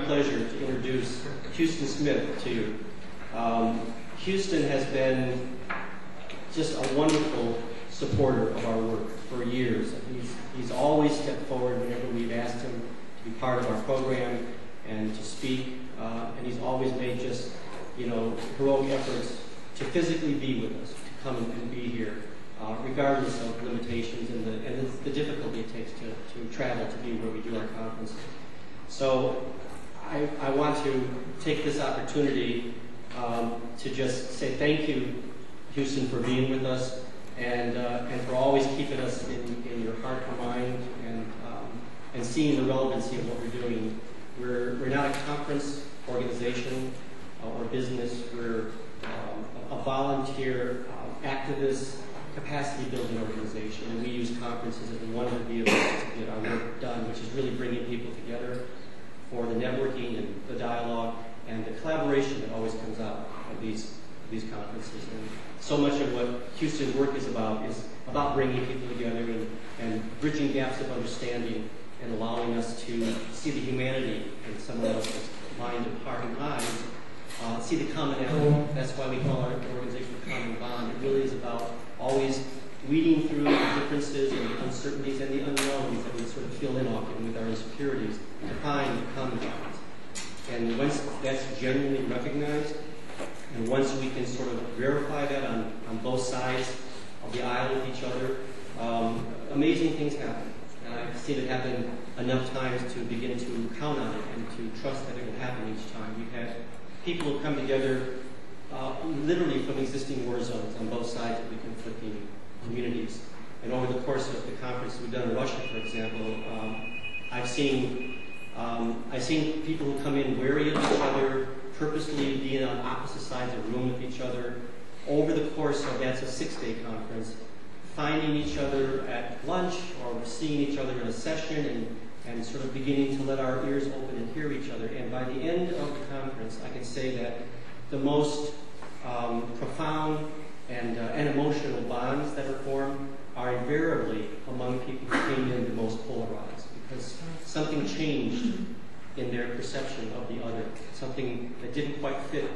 pleasure to introduce Huston Smith to you. Huston has been just a wonderful supporter of our work for years. He's always stepped forward whenever we've asked him to be part of our program and to speak, and he's always made just, heroic efforts to physically be with us, to come and be here, regardless of limitations and the difficulty it takes to travel to be where we do our conferences. So I want to take this opportunity to just say thank you, Huston, for being with us and for always keeping us in your heart and mind and seeing the relevancy of what we're doing. We're not a conference organization or business. We're a volunteer, activist, capacity-building organization, and we use conferences as one of the vehicles to get our work done, which is really bringing people together for the networking and the dialogue and the collaboration that always comes out of these conferences. And so much of what Huston's work is about bringing people together and bridging gaps of understanding and allowing us to see the humanity in someone else's mind and heart and eyes, see the commonality. That's why we call our organization Common Bond. It really is about always weeding through the differences and the uncertainties and the unknowns that we sort of fill in often with our insecurities to find the common bonds. And once that's genuinely recognized, and once we can sort of verify that on both sides of the aisle with each other, amazing things happen. And I've seen it happen enough times to begin to count on it and to trust that it will happen each time. We've had people who come together literally from existing war zones on both sides of the conflicting communities. And over the course of the conference we've done in Russia, for example, I've seen people who come in wary of each other, purposely being on opposite sides of the room with each other. Over the course of, that's a 6-day conference, finding each other at lunch or seeing each other in a session and sort of beginning to let our ears open and hear each other. And by the end of the conference, I can say that the most profound and emotional bonds that are formed are invariably among people who came in the most polarized, because something changed in their perception of the other, something that didn't quite fit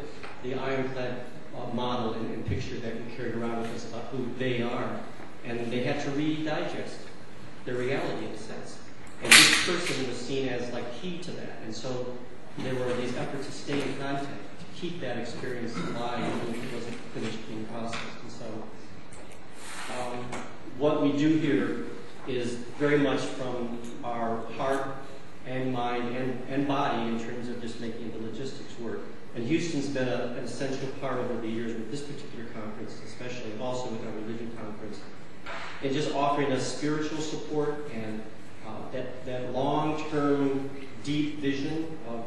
the ironclad model and picture that we carried around with us about who they are. And they had to redigest their reality in a sense. And each person was seen as like key to that. And so there were these efforts to stay in contact, to keep that experience alive when it wasn't finished being processed. And so what we do here is very much from our heart and mind and body in terms of just making the logistics work. And Huston's been an essential part over the years with this particular conference, especially also with our religion conference, in just offering us spiritual support and that long-term, deep vision of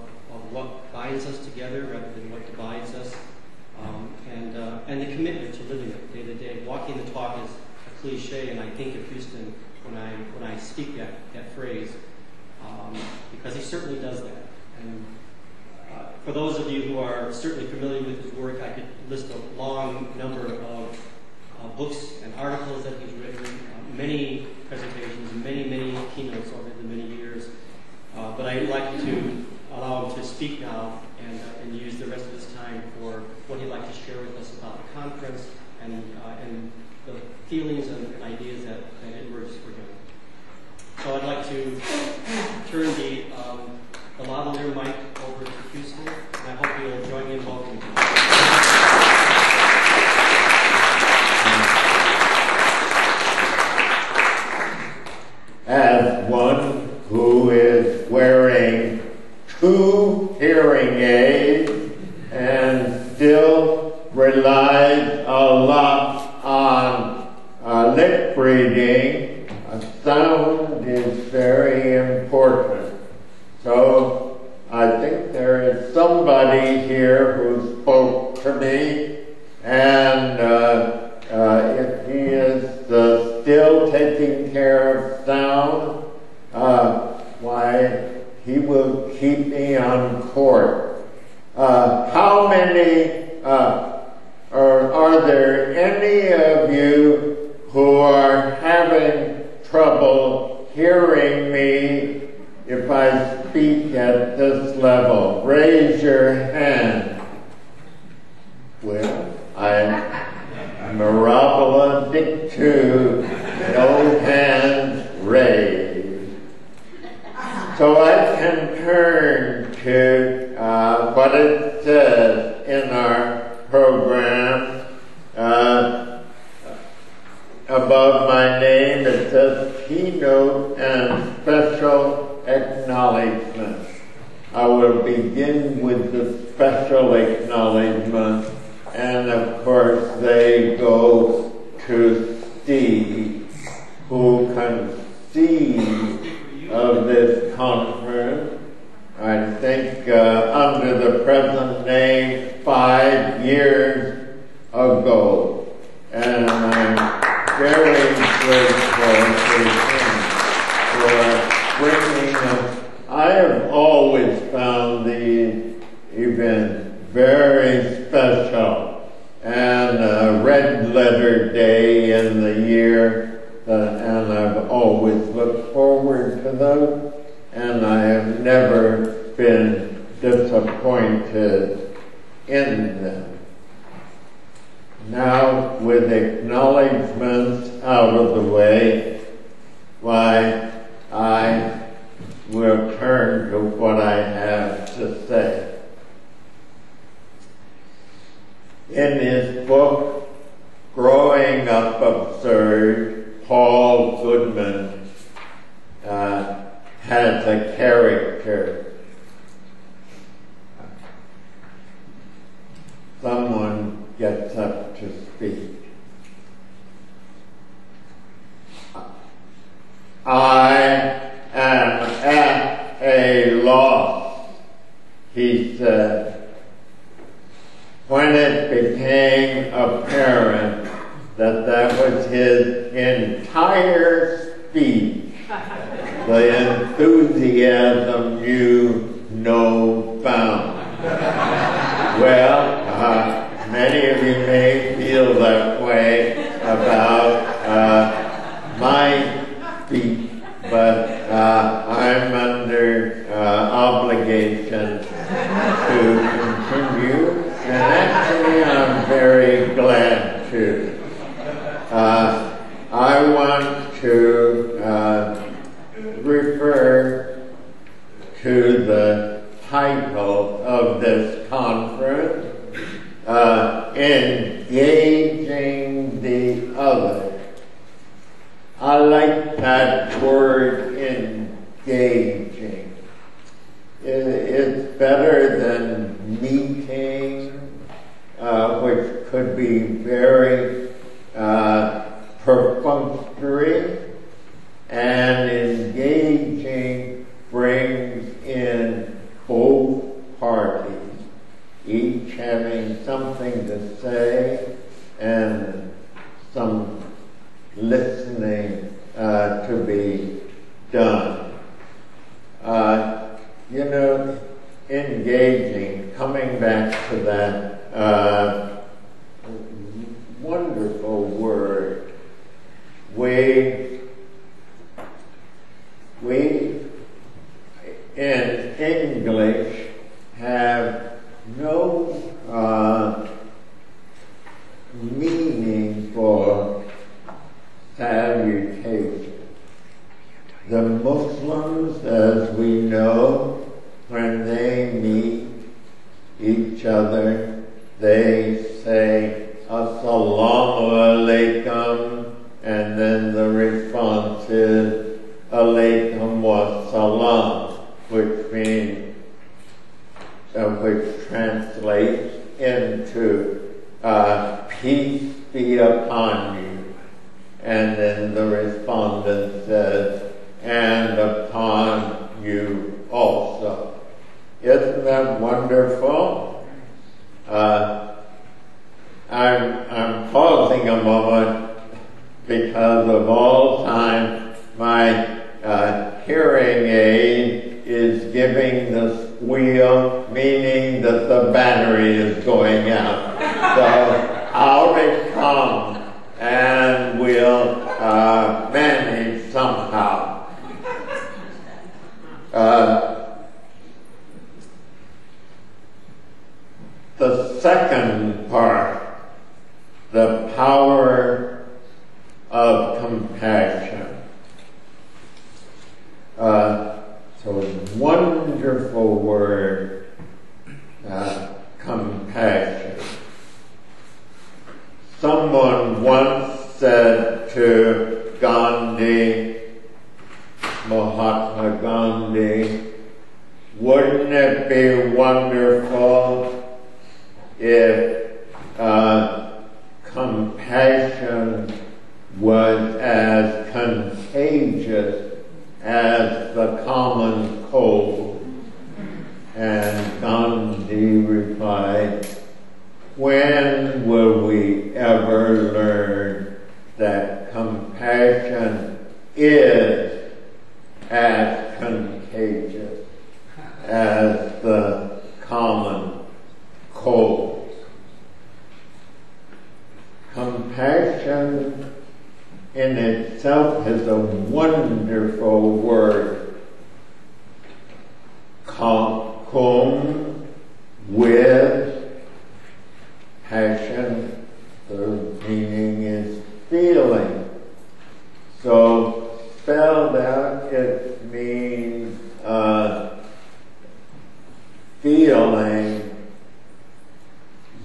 what binds us together rather than what divides us, and the commitment to living it day to day. Walking the talk is a cliche, and I think of Huston when I speak that phrase, because he certainly does that. And for those of you who are certainly familiar with his work, I could list a long number of books and articles that he's written, many presentations, many keynotes over the many years. But I'd like to allow him to speak now and use the rest of his time for what he'd like to share with us about the conference and the feelings and ideas that it emerged for him. So I'd like to turn the lavalier mic over to Huston, and I hope you'll join me in welcoming him. As one who is wearing 2 hearing aids and still relies a lot on lip reading, sound is very important. So I think there is somebody here who spoke to me, and if he is still taking care of sound, why, he will keep me on course. How many, or are there any of you who are having trouble hearing me if I speak at this level? limited to no hands raised. So I can turn to what it says in our program. Above my name it says keynote and special acknowledgement. I will begin with the special acknowledgement, and of course they go to Steve, who conceived of this conference, I think under the present name 5 years ago. And I'm very grateful to him for bringing us. I have always found these events very special, and a red letter day in the year, and I've always looked forward to them, and I have never been disappointed in them. Now, with acknowledgments out of the way, why, I will turn to what I have to say. In his book, Growing Up Absurd, Paul Goodman has a character. Someone gets up to speak. I am at a loss, he said, when it became apparent that that was his entire speech. The enthusiasm knew no bounds. Well, many of you may feel that way about my speech, but I'm under obligation to continue, and actually I'm very glad to. I want to refer to the title of this conference, Engaging the Other. I like that word, engaging. It's better than meeting, which could be very perfunctory, and engaging brings in both parties, each having something to say and some listening to be done. You know, engaging, coming back to that wonderful word, we in English have no meaning for salutation. The Muslims, as we know, when they meet each other, they say, Assalamu alaikum, and then the response is, alaikum wassalam, which means, which translates into, peace be upon you. And then the respondent says, and upon you also. Isn't that wonderful? I'm pausing a moment because of all time my hearing aid is giving the squeal, meaning that the battery is going out. So out it comes, and we'll manage somehow. The second part, the power of compassion. So wonderful word, compassion. Someone once said to Mahatma Gandhi, wouldn't it be wonderful if compassion was as contagious as the common cold? And Gandhi replied, when will we ever learn that compassion is as contagious as the common cold? Compassion in itself is a wonderful word. Cum, with, passion, the meaning is feeling. So spelled out, it means feeling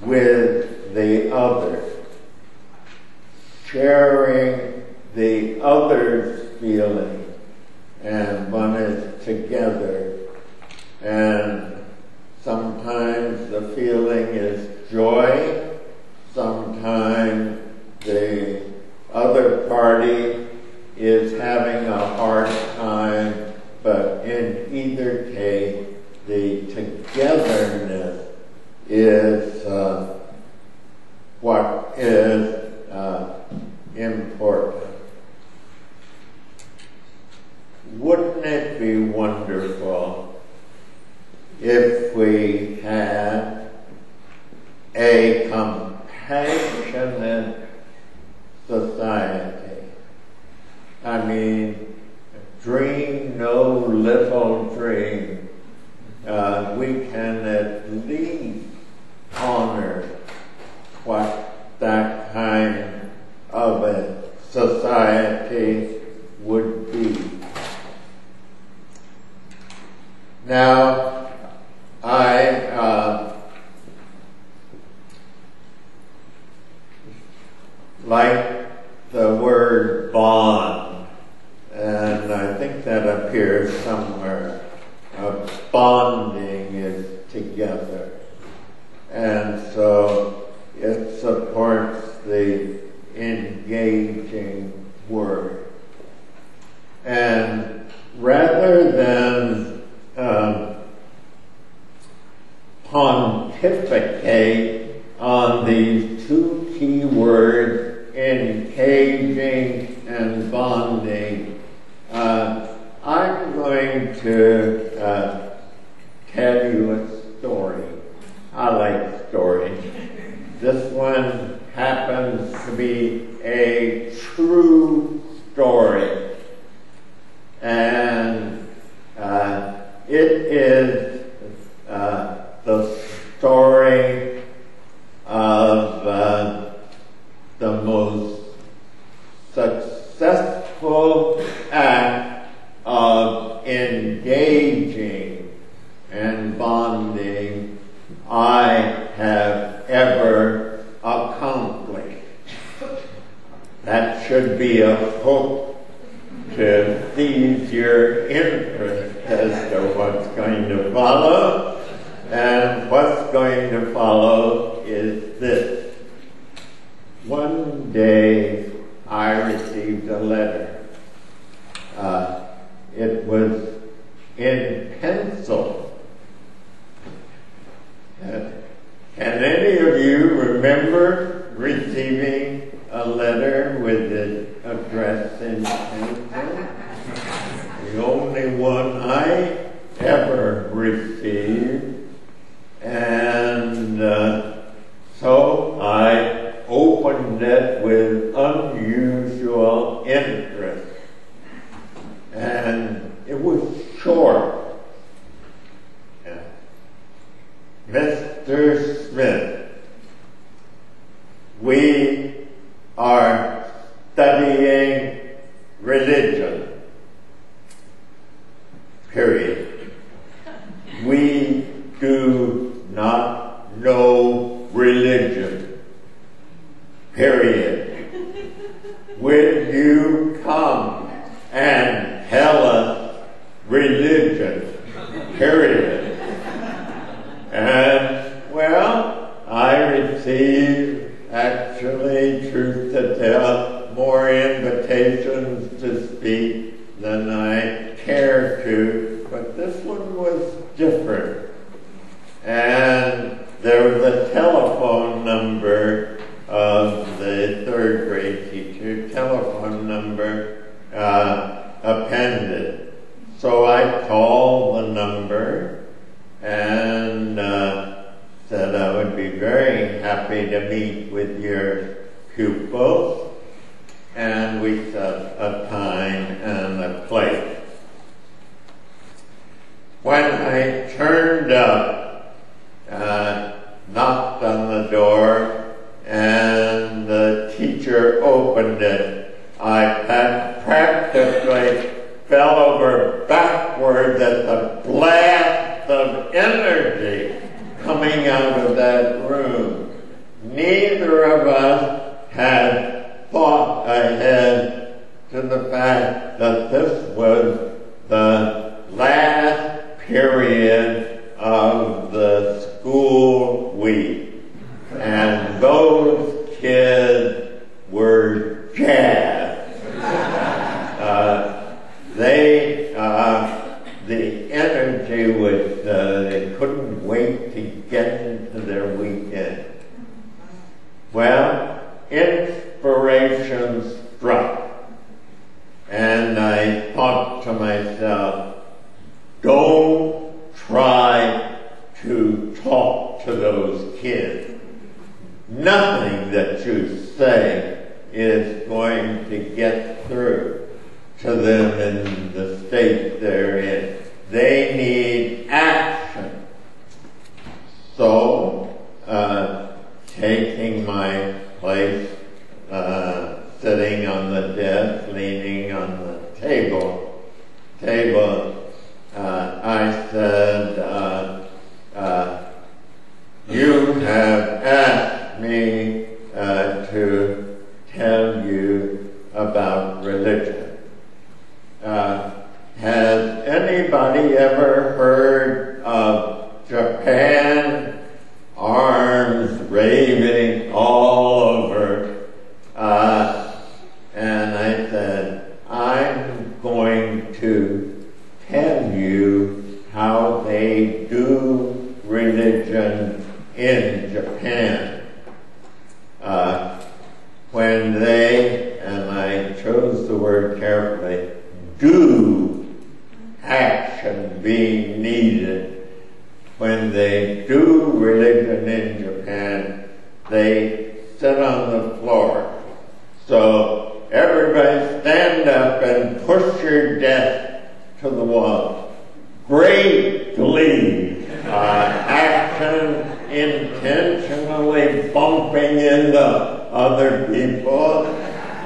with the other, sharing the other's feeling, and one is together. And sometimes the feeling is joy, sometimes the other party is having a hard time, but in either case, the togetherness is what is important. Wouldn't it be wonderful if we had a compassionate society? I mean, dream no little dream. We can at least honor what that kind of a society would be. Now, I like the word bond, and I think that appears somewhere. Bonding is together, and so it supports the engaging word. And rather than pontificate on these two key words, engaging and bonding, I'm going to tell you a story. I like stories. This one happens to be a true story. And it is the story of the most successful act of engaging and bonding I have ever accomplished. That should be a hook to seize your interest as to what's going to follow. And what's going to follow is this. One day I received a letter. It was in pencil. Can any of you remember receiving a letter with it addressed in pencil? The only one I ever received. And so I opened it with unusual interest. And it was short. Mr. Smith, we are studying studying religion. Period. We do not know religion. Period. Will you come and tell us religion? Period. And, well, I received, actually, truth to tell, more invitations to speak than I cared to, but this one was different. And there was a telephone number of the third grade teacher, telephone number appended. So I called the number and said I would be very happy to meet with your pupils, and we set a time and a place. When I turned up, knocked on the door, and the teacher opened it, I practically fell over backwards at the blast of energy coming out of that room. Neither of us had thought ahead to the fact that this was the last period of the school week. And those kids were jazzed. The energy was, they couldn't wait to get into their weekend. Well, inspiration struck. And I thought to myself, don't try to talk to those kids. Nothing that you say is going to get through to them in the state they're in. They need action. So, taking my place, sitting on the desk, leaning on the table, I said, you have asked me to tell you about religion. Has anybody ever heard of Japan? Arms raving all over. And I said, I'm going to tell you how they do religion in Japan. When they, and I chose the word carefully, do action being needed. When they do religion in Japan, they sit on the floor. So everybody stand up and push your desk to the wall. Great glee. Action, intentionally bumping into other people.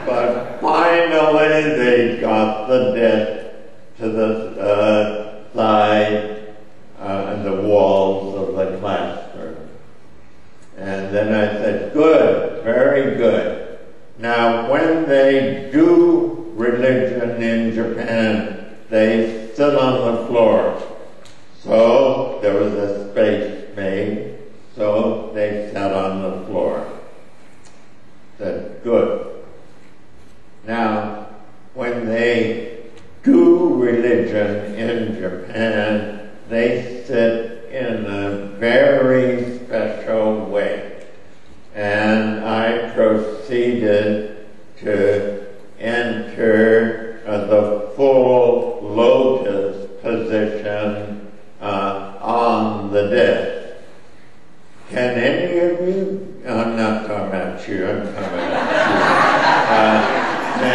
But finally they got the desk to the side and the walls of the classroom. And then I said, good, very good. Now when they do religion in Japan, they sit on the floor. So there was a space made, so they sat on the floor. Said, good. Now, when they do religion in Japan, they sit in a very special way. And I proceeded to enter the full lotus position on the desk. Can any of you, I'm not talking about you, I'm talking about you.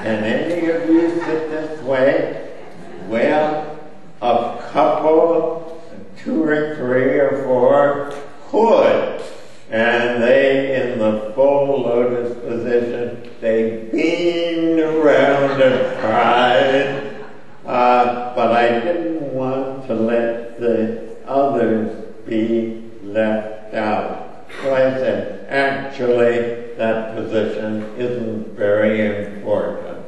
Can any of you sit this way? Well, a couple, 2 or 3 or 4 could. And they, in the full lotus position, they beam around and cried, but I didn't want to let the others be left out. So I said, actually, that position isn't very important.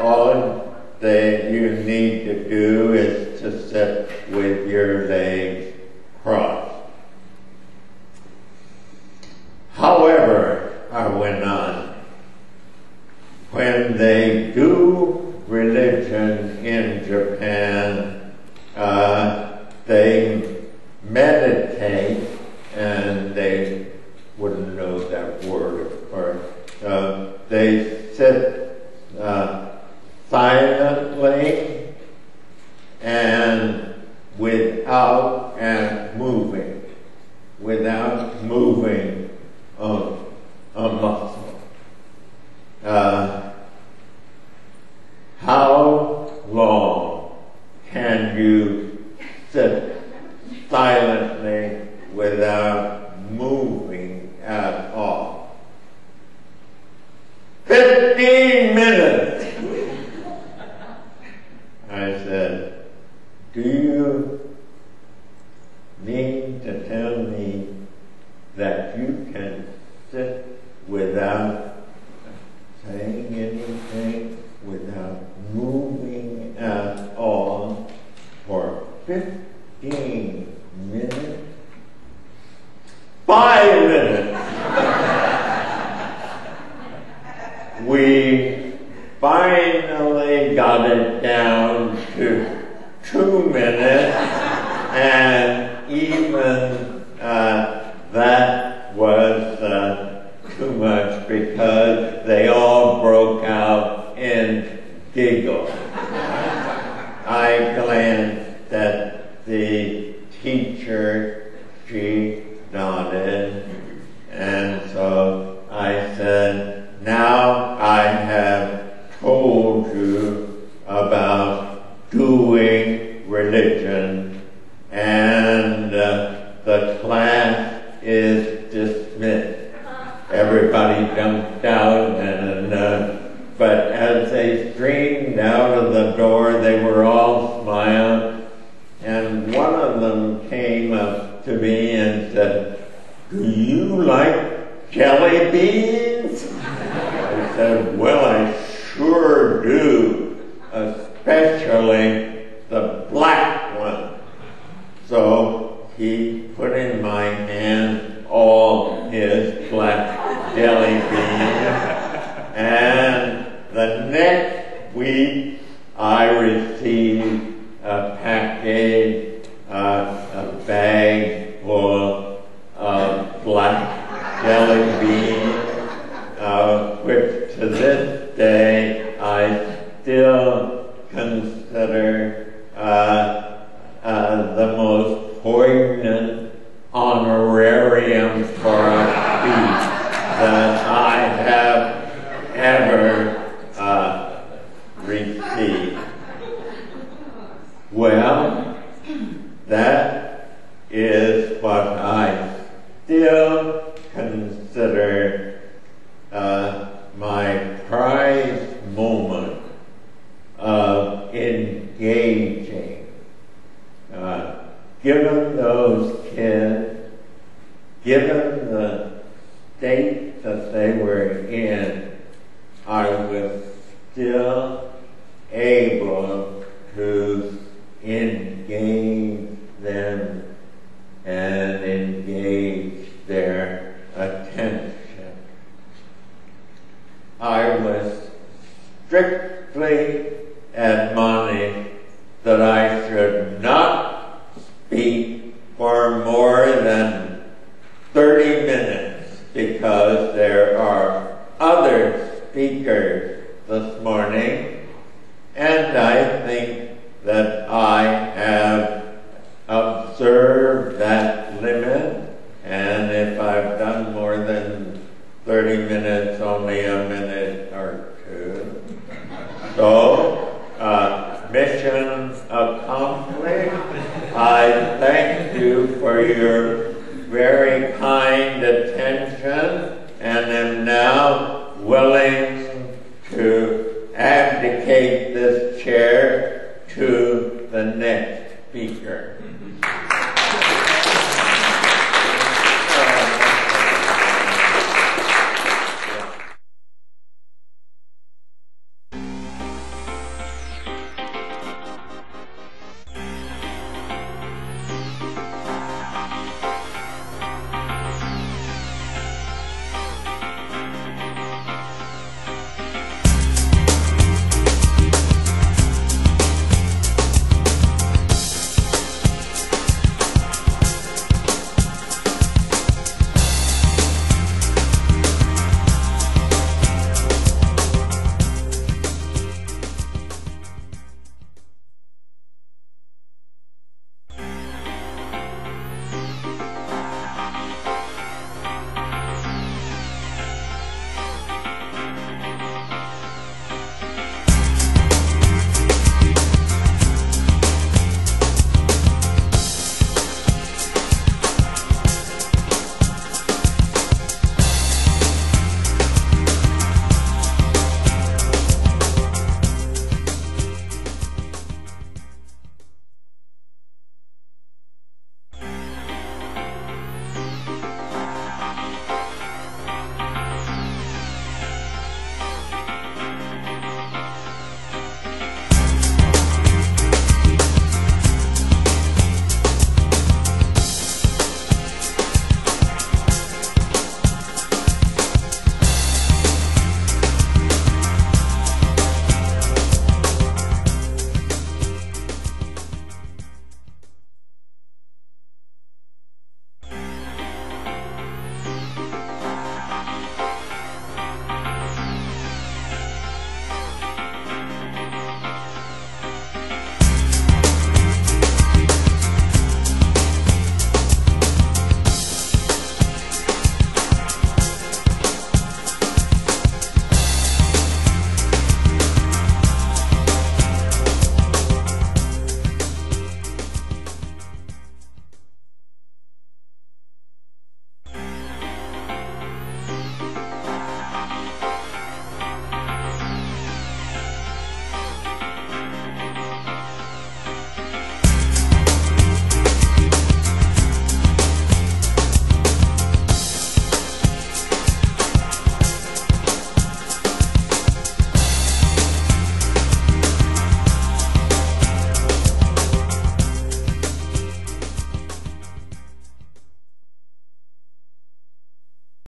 All that you need to do is to sit with your legs crossed. However, I went on, when they do religion in Japan, they meditate, and they wouldn't know that word, of course. They sit silently and without moving a muscle. How long can you sit silently without moving at all? 15 minutes! I said, do you mean to tell me that you can sit without saying anything, without moving at all for 15 minutes? 5 minutes! We finally got it down to 2 minutes, and even that was too much because they all broke out in giggles. I glanced at the teacher, she nodded, and so I said, now I have told you about doing religion, and the class is dismissed. Everybody jumped out, but as they streamed out of the door, they were all smiling, and one of them came up to me and said, do you like jelly beans? I said, well, I sure do, especially the black one. So he put in my hand all his black jelly beans, and the next week I received a package, a bag full of black jelly beans, which to this day I still consider the most poignant honorarium for a speech that I have ever received. Well, that is what I still consider my prize moment of engaging. Given those kids, given the state that they were in, I was still able to engage them and engage their attention. I was strictly admonished that I should not speak for more than 30 minutes because there are other speakers this morning, and I think that I have observed that limit, and if I've done more than 30 minutes, only a minute or two. So, mission accomplished. I thank you for your very kind attention, and am now willing dedicate this chair to the next speaker.